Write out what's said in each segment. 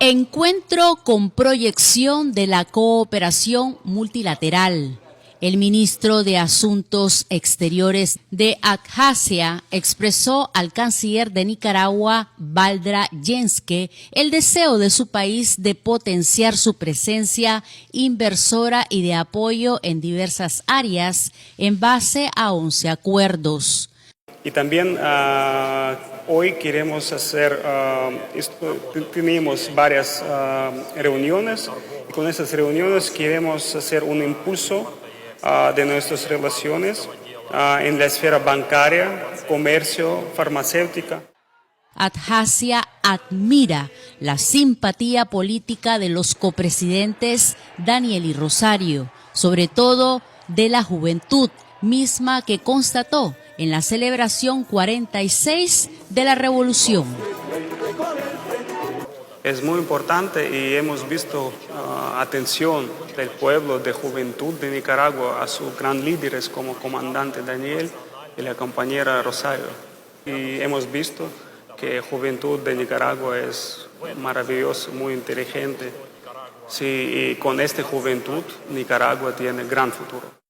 Encuentro con proyección de la cooperación multilateral. El ministro de Asuntos Exteriores de Abjasia expresó al canciller de Nicaragua, Valdra Yenske, el deseo de su país de potenciar su presencia inversora y de apoyo en diversas áreas en base a 11 acuerdos. Y también hoy queremos hacer, tenemos varias reuniones, y con esas reuniones queremos hacer un impulso de nuestras relaciones en la esfera bancaria, comercio, farmacéutica. Abjasia admira la simpatía política de los copresidentes Daniel y Rosario, sobre todo de la juventud, misma que constató en la celebración 46 de la Revolución. Es muy importante y hemos visto atención del pueblo, de juventud de Nicaragua a sus grandes líderes como comandante Daniel y la compañera Rosario. Y hemos visto que juventud de Nicaragua es maravillosa, muy inteligente. Sí, y con esta juventud Nicaragua tiene gran futuro.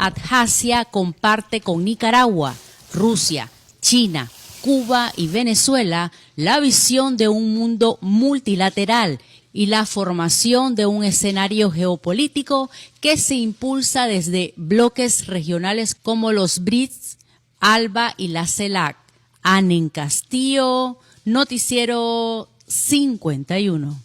Abjasia comparte con Nicaragua, Rusia, China, Cuba y Venezuela la visión de un mundo multilateral y la formación de un escenario geopolítico que se impulsa desde bloques regionales como los BRICS, ALBA y la CELAC. Anen Castillo, Noticiero 51.